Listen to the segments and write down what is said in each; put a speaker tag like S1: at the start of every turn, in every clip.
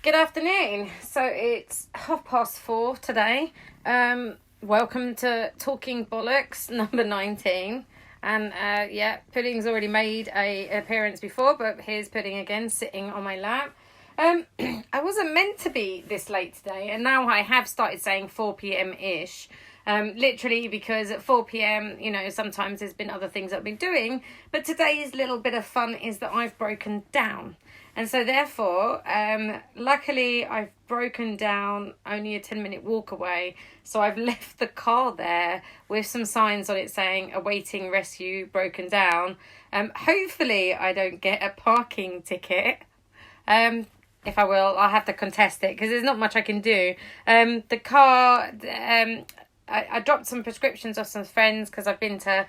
S1: Good afternoon. So it's 4:30 today. Welcome to Talking Bollocks number 19. And Pudding's already made an appearance before, but here's Pudding again sitting on my lap. I wasn't meant to be this late today, and now I have started saying 4 p.m-ish. Literally because at 4 p.m, sometimes there's been other things I've been doing, but today's little bit of fun is that I've broken down. And so therefore, luckily I've broken down only a 10-minute walk away. So I've left the car there with some signs on it saying awaiting rescue, broken down. Hopefully I don't get a parking ticket. If I will, I'll have to contest it because there's not much I can do. The car, I dropped some prescriptions off some friends because I've been to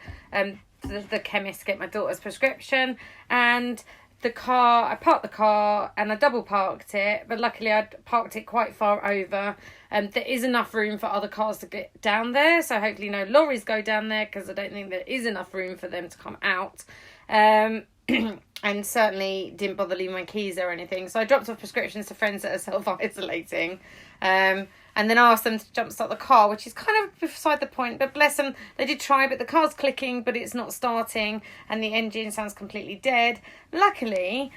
S1: the chemist to get my daughter's prescription, and the car, I parked the car and I double parked it, but luckily I'd parked it quite far over. There is enough room for other cars to get down there, so hopefully no lorries go down there because I don't think there is enough room for them to come out. And certainly didn't bother leaving my keys or anything. So I dropped off prescriptions to friends that are self-isolating. And then asked them to jumpstart the car, which is kind of beside the point. But bless them, they did try, but the car's clicking, but it's not starting. And the engine sounds completely dead. Luckily,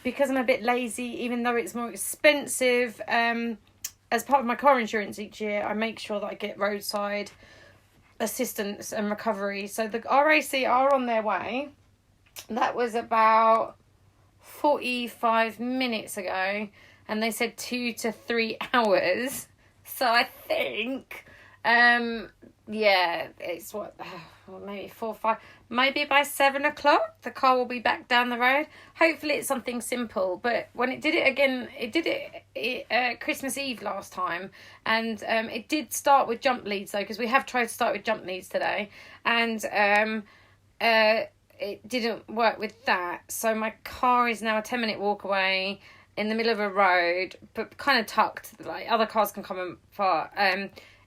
S1: because I'm a bit lazy, even though it's more expensive, as part of my car insurance each year, I make sure that I get roadside assistance and recovery. So the RAC are on their way. That was about 45 minutes ago, and they said 2 to 3 hours. So I think, it's maybe 4 or 5, maybe by 7 o'clock, the car will be back down the road. Hopefully it's something simple, but when it did it again, it did it Christmas Eve last time, and it did start with jump leads though, because we have tried to start with jump leads today, and it didn't work with that. So my car is now a 10-minute walk away in the middle of a road, but kind of tucked, like other cars can come and far.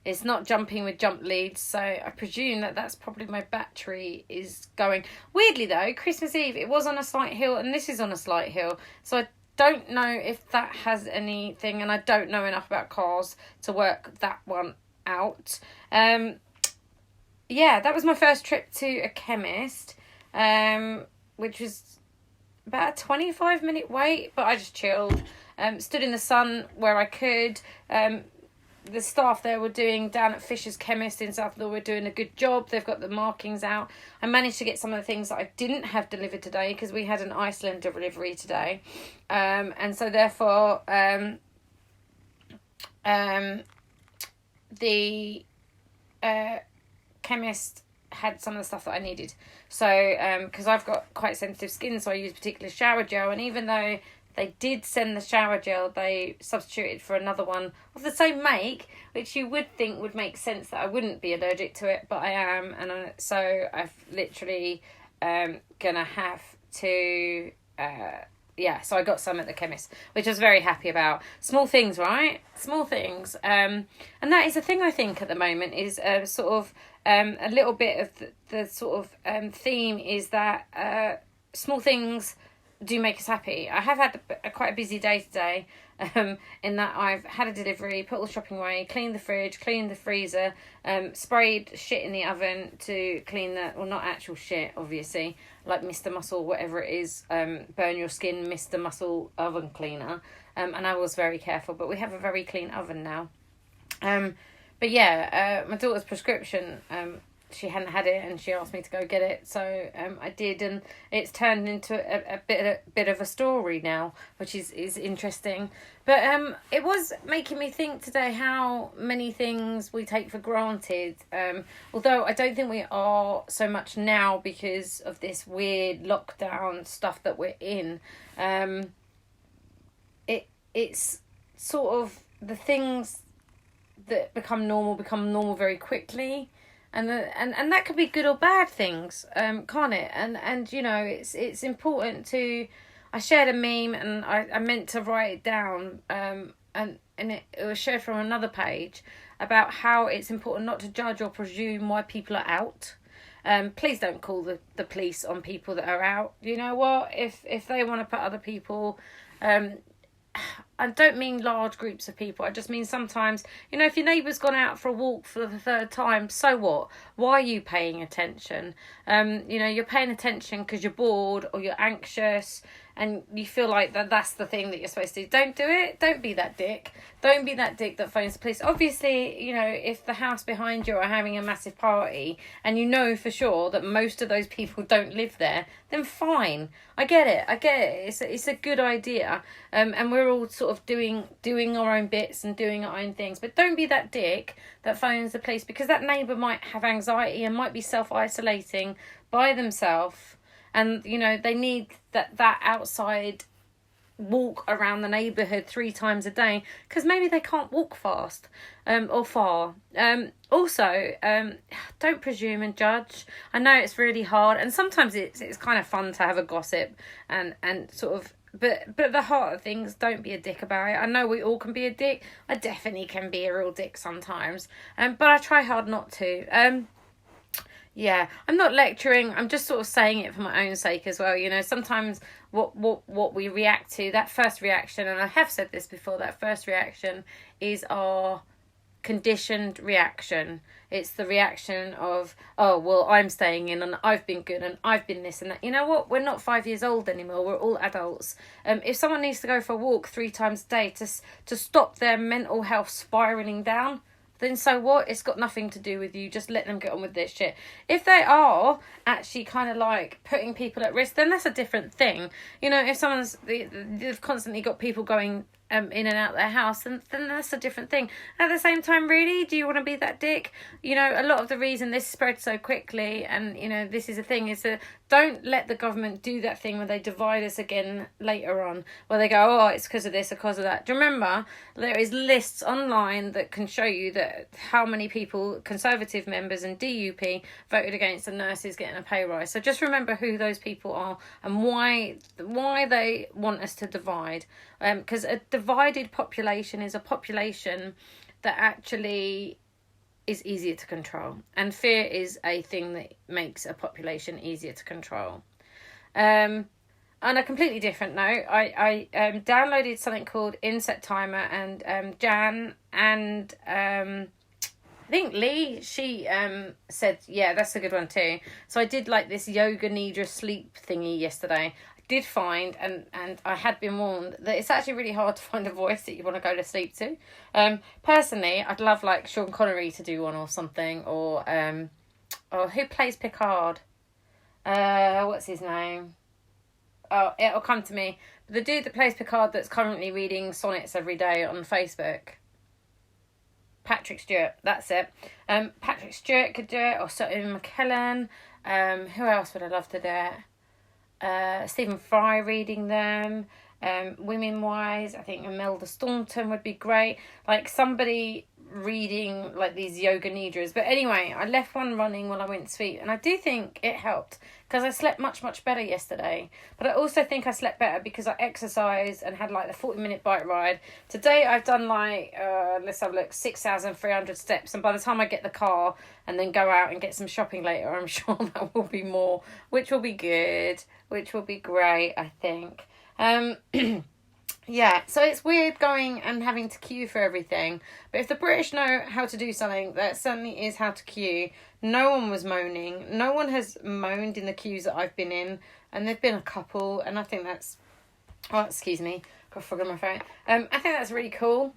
S1: It's not jumping with jump leads, so I presume that that's probably my battery is going. Weirdly though, Christmas Eve, it was on a slight hill, and this is on a slight hill, so I don't know if that has anything, and I don't know enough about cars to work that one out. That was my first trip to a chemist, which was about a 25-minute wait, but I just chilled, stood in the sun where I could. The staff there were doing, down at Fisher's Chemist in Southall, were doing a good job. They've got the markings out. I managed to get some of the things that I didn't have delivered today because we had an Iceland delivery today, and so therefore the chemist had some of the stuff that I needed. So because I've got quite sensitive skin, so I use particular shower gel, and even though they did send the shower gel, they substituted for another one of the same make, which you would think would make sense that I wouldn't be allergic to it, but I am, and so I've literally gonna have to so I got some at the chemist, which I was very happy about. Small things, right? Small things. And that is the thing, I think, at the moment, is sort of a little bit of the sort of theme is that small things do make us happy. I have had quite a busy day today, in that I've had a delivery, put all the shopping away, cleaned the fridge, cleaned the freezer, sprayed shit in the oven to clean not actual shit, obviously, like Mr. Muscle, whatever it is, burn your skin, Mr. Muscle oven cleaner, and I was very careful, but we have a very clean oven now. But my daughter's prescription, she hadn't had it and she asked me to go get it, so I did, and it's turned into a bit of a story now, which is interesting. But it was making me think today how many things we take for granted, although I don't think we are so much now because of this weird lockdown stuff that we're in. It's sort of the things that become normal very quickly. And that could be good or bad things, can't it? And you know, it's important to I shared a meme and I meant to write it down, and it was shared from another page about how it's important not to judge or presume why people are out. Please don't call the police on people that are out. You know what? If they want to put other people, I don't mean large groups of people. I just mean sometimes, if your neighbour's gone out for a walk for the third time, so what? Why are you paying attention? You're paying attention because you're bored or you're anxious and you feel like that's the thing that you're supposed to do. Don't do it. Don't be that dick. Don't be that dick that phones the police. Obviously, if the house behind you are having a massive party and you know for sure that most of those people don't live there, then fine. I get it. It's a good idea. And we're all sort of doing our own bits and doing our own things. But don't be that dick that phones the police, because that neighbour might have anxiety and might be self-isolating by themselves. And, they need that outside walk around the neighbourhood 3 times a day because maybe they can't walk fast or far. Also, don't presume and judge. I know it's really hard, and sometimes it's kind of fun to have a gossip and sort of, but the heart of things, don't be a dick about it. I know we all can be a dick. I definitely can be a real dick sometimes, but I try hard not to. Yeah, I'm not lecturing. I'm just sort of saying it for my own sake as well. Sometimes what we react to, that first reaction, and I have said this before, that first reaction is our conditioned reaction. It's the reaction of, oh, well, I'm staying in and I've been good and I've been this and that. You know what? We're not 5 years old anymore. We're all adults. If someone needs to go for a walk 3 times a day to stop their mental health spiralling down, then so what? It's got nothing to do with you. Just let them get on with their shit. If they are actually kind of like putting people at risk, then that's a different thing. If they've constantly got people going in and out their house, then that's a different thing. At the same time, really, do you want to be that dick? A lot of the reason this spread so quickly, and this is a thing, is that don't let the government do that thing where they divide us again later on, where they go, oh, it's because of this or because of that. Do you remember there is lists online that can show you that how many people, Conservative members and DUP, voted against the nurses getting a pay rise. So just remember who those people are and why they want us to divide. Because a divided population is a population that actually is easier to control, and fear is a thing that makes a population easier to control. On a completely different note, I downloaded something called Inset Timer, and Jan and I think Lee, she said, yeah, that's a good one too. So I did like this yoga nidra sleep thingy yesterday. Did find, and I had been warned, that it's actually really hard to find a voice that you want to go to sleep to. Personally, I'd love like Sean Connery to do one or something, or who plays Picard? What's his name? Oh, it'll come to me. The dude that plays Picard that's currently reading sonnets every day on Facebook. Patrick Stewart, that's it. Patrick Stewart could do it, or Ian McKellen. Who else would I love to do it? Stephen Fry reading them. Women wise, I think Imelda Staunton would be great. Like somebody reading like these yoga nidras. But anyway, I left one running while I went to sleep, and I do think it helped because I slept much better yesterday. But I also think I slept better because I exercised and had like the 40-minute bike ride. Today I've done like let's have a look, 6,300 steps, and by the time I get the car and then go out and get some shopping later, I'm sure that will be more, which will be good, which will be great, I think. Yeah, so it's weird going and having to queue for everything. But if the British know how to do something, that certainly is how to queue. No one was moaning. No one has moaned in the queues that I've been in. And there've been a couple. And I think that's... Oh, excuse me. Got a frog on my phone. I think that's really cool.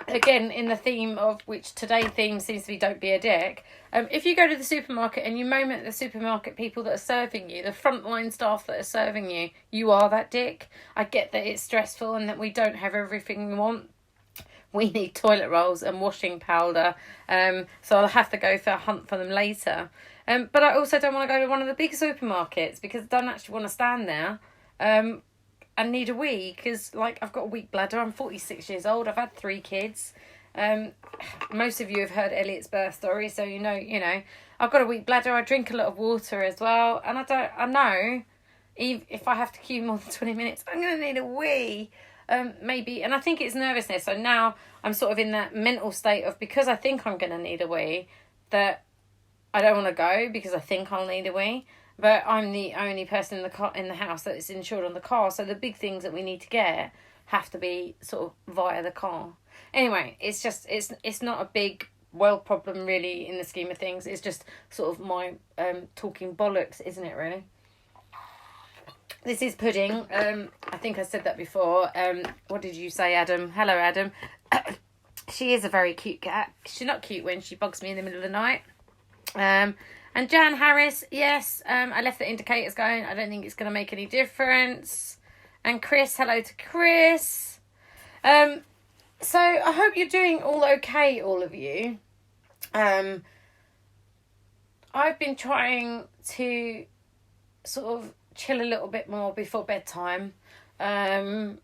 S1: Again, in the theme of which today theme seems to be don't be a dick. If you go to the supermarket and you moan at the supermarket people that are serving you, the frontline staff that are serving you, you are that dick. I get that it's stressful and that we don't have everything we want. We need toilet rolls and washing powder. So I'll have to go for a hunt for them later. But I also don't want to go to one of the big supermarkets because I don't actually want to stand there. And need a wee because like I've got a weak bladder. I'm 46 years old. I've had 3 kids. Most of you have heard Elliot's birth story, so you know, I've got a weak bladder. I drink a lot of water as well, and I know, if I have to queue more than 20 minutes, I'm going to need a wee. Maybe, and I think it's nervousness. So now I'm sort of in that mental state of, because I think I'm going to need a wee, that I don't want to go because I think I'll need a wee. But I'm the only person in the house that is insured on the car, so the big things that we need to get have to be sort of via the car. Anyway, it's just it's not a big world problem really in the scheme of things. It's just sort of my talking bollocks, isn't it, really? This is Pudding. I think I said that before. What did you say, Adam? Hello, Adam. She is a very cute cat. She's not cute when she bugs me in the middle of the night. And Jan Harris, yes, I left the indicators going. I don't think it's going to make any difference. And Chris, hello to Chris. So I hope you're doing all okay, all of you. I've been trying to sort of chill a little bit more before bedtime. I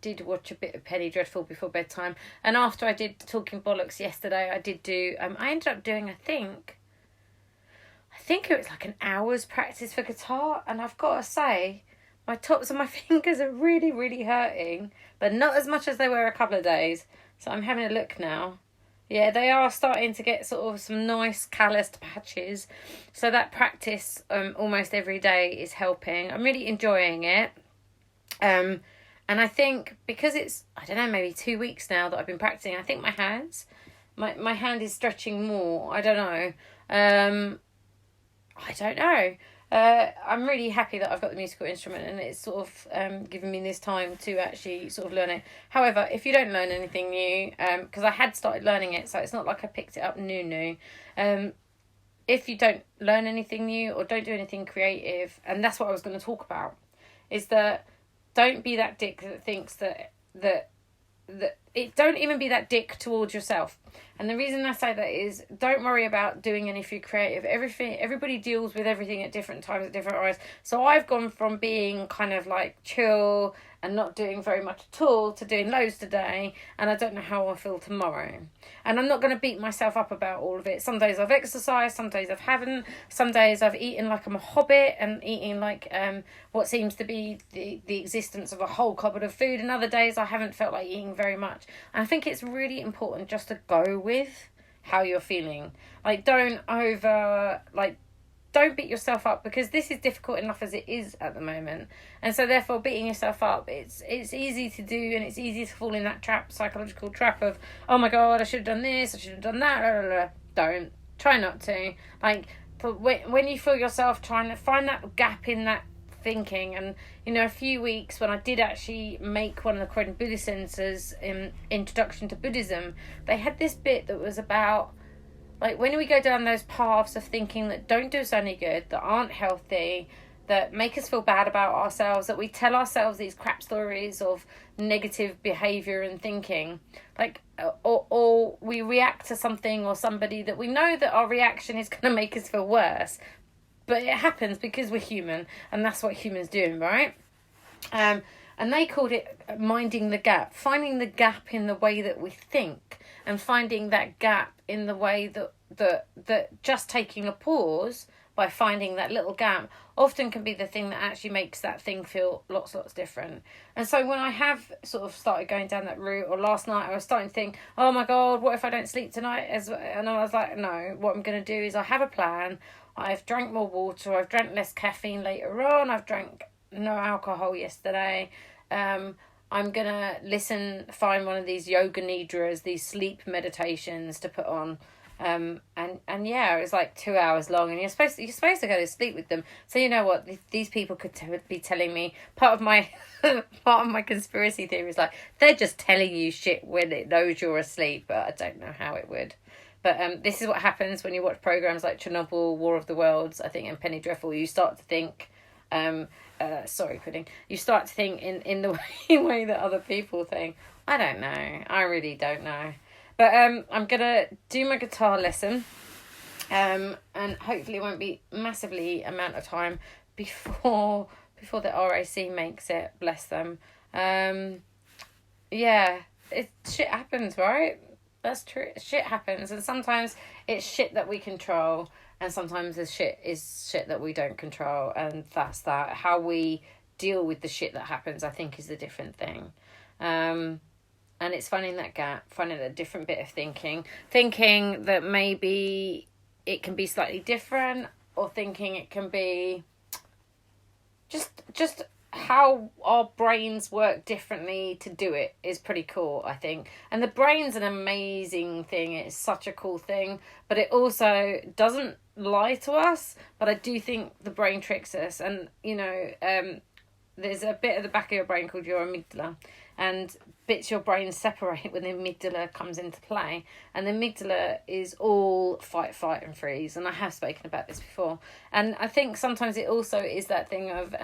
S1: did watch a bit of Penny Dreadful before bedtime, and after I did Talking Bollocks yesterday, I did do I ended up doing I think it was like an hour's practice for guitar, and I've got to say my tops of my fingers are really, really hurting, but not as much as they were a couple of days. So I'm having a look now. Yeah, they are starting to get sort of some nice calloused patches. So that practice almost every day is helping. I'm really enjoying it. And I think because it's, I don't know, maybe 2 weeks now that I've been practicing, I think my hands, my hand is stretching more. I don't know. I'm really happy that I've got the musical instrument, and it's sort of given me this time to actually sort of learn it. However, if you don't learn anything new, because I had started learning it, so it's not like I picked it up new. If you don't learn anything new or don't do anything creative, and that's what I was going to talk about, is that don't be that dick that thinks that don't even be that dick towards yourself. And the reason I say that is, don't worry about doing anything creative. Everybody deals with everything at different times, at different hours. So I've gone from being kind of like chill and not doing very much at all to doing loads today, and I don't know how I'll feel tomorrow. And I'm not going to beat myself up about all of it. Some days I've exercised, some days I haven't. Some days I've eaten like I'm a hobbit and eating like what seems to be the existence of a whole cupboard of food, and other days I haven't felt like eating very much. And I think it's really important just to go with how you're feeling. Like, don't beat yourself up, because this is difficult enough as it is at the moment. And so therefore beating yourself up, it's easy to do, and it's easy to fall in that psychological trap of, oh my God, I should have done this, I should have done that. Blah, blah, blah. Don't. Try not to. Like, but when you feel yourself trying to find that gap in that thinking, and a few weeks when I did actually make one of the Croydon Buddhist Centre's introduction to Buddhism, they had this bit that was about, like, when we go down those paths of thinking that don't do us any good, that aren't healthy, that make us feel bad about ourselves, that we tell ourselves these crap stories of negative behaviour and thinking, like, or we react to something or somebody that we know that our reaction is going to make us feel worse. But it happens because we're human, and that's what humans do, right? And they called it minding the gap, finding the gap in the way that we think, and finding that gap in the way that just taking a pause by finding that little gap often can be the thing that actually makes that thing feel lots different. And so when I have sort of started going down that route, or last night I was starting to think, oh my God, what if I don't sleep tonight? And I was like, no, what I'm going to do is I have a plan. I've drank more water, I've drank less caffeine later on, I've drank no alcohol yesterday. I'm going to find one of these yoga nidras, these sleep meditations to put on. And yeah, it was like 2 hours long, and you're supposed to go to sleep with them. So you know what, these people could be telling me, part of my conspiracy theory is like, they're just telling you shit when it knows you're asleep, but I don't know how it would. But this is what happens when you watch programs like Chernobyl, War of the Worlds, I think, and Penny Dreadful. You start to think, sorry, Pudding. You start to think in the way that other people think. I don't know. I really don't know. But I'm gonna do my guitar lesson, and hopefully it won't be massively amount of time before the RAC makes it. Bless them. Yeah. shit happens, right? That's true. Shit happens, and sometimes it's shit that we control, and sometimes the shit is shit that we don't control, and that's that. How we deal with the shit that happens, I think, is a different thing. And it's finding that gap, finding a different bit of thinking that maybe it can be slightly different, or thinking it can be just how our brains work differently to do it is pretty cool, I think. And the brain's an amazing thing. It's such a cool thing, but it also doesn't lie to us. But I do think the brain tricks us. And, there's a bit of the back of your brain called your amygdala, and bits of your brain separate when the amygdala comes into play. And the amygdala is all fight, flight and freeze. And I have spoken about this before. And I think sometimes it also is that thing of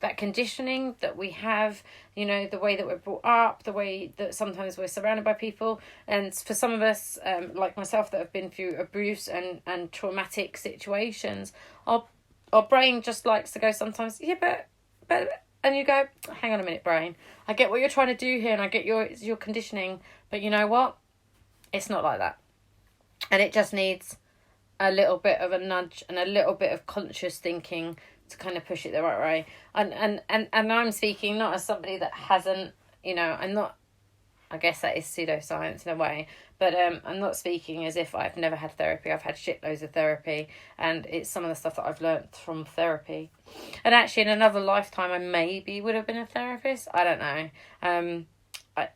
S1: that conditioning that we have, the way that we're brought up, the way that sometimes we're surrounded by people. And for some of us, like myself, that have been through abuse and traumatic situations, our brain just likes to go sometimes, yeah, but, and you go, hang on a minute, brain. I get what you're trying to do here, and I get your conditioning, but you know what? It's not like that. And it just needs a little bit of a nudge and a little bit of conscious thinking to kind of push it the right way. And I'm speaking not as somebody that hasn't, I'm not, I guess that is pseudoscience in a way, but I'm not speaking as if I've never had therapy. I've had shitloads of therapy, and it's some of the stuff that I've learnt from therapy. And actually, in another lifetime, I maybe would have been a therapist. I don't know.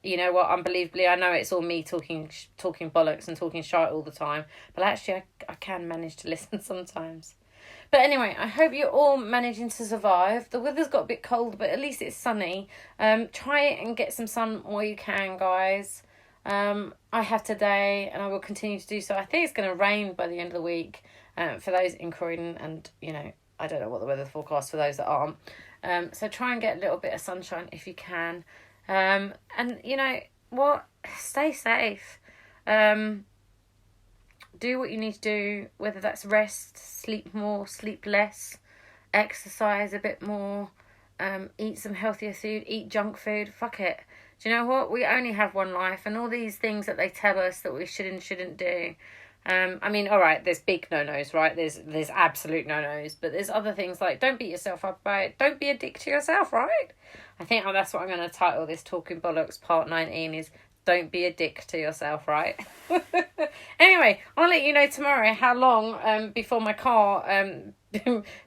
S1: You know what? Unbelievably, I know it's all me talking bollocks and talking shite all the time, but actually, I can manage to listen sometimes. But anyway, I hope you're all managing to survive. The weather's got a bit cold, but at least it's sunny. Try and get some sun while you can, guys. I have today, and I will continue to do so. I think it's going to rain by the end of the week for those in Croydon, and, I don't know what the weather forecast for those that aren't. So try and get a little bit of sunshine if you can. And you know what? Stay safe. Do what you need to do, whether that's rest, sleep more, sleep less, exercise a bit more, eat some healthier food, eat junk food, fuck it. Do you know what? We only have one life, and all these things that they tell us that we should and shouldn't do. Alright, there's big no-nos, right? There's absolute no-nos, but there's other things like don't beat yourself up about it. Don't be a dick to yourself, right? I think that's what I'm going to title this Talking Bollocks Part 19 is don't be a dick to yourself, right? Anyway, I'll let you know tomorrow how long before my car,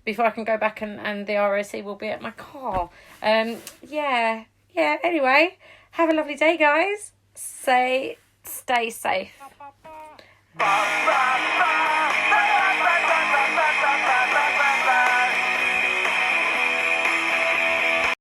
S1: before I can go back and the ROC will be at my car. Yeah, anyway, have a lovely day, guys. Stay safe.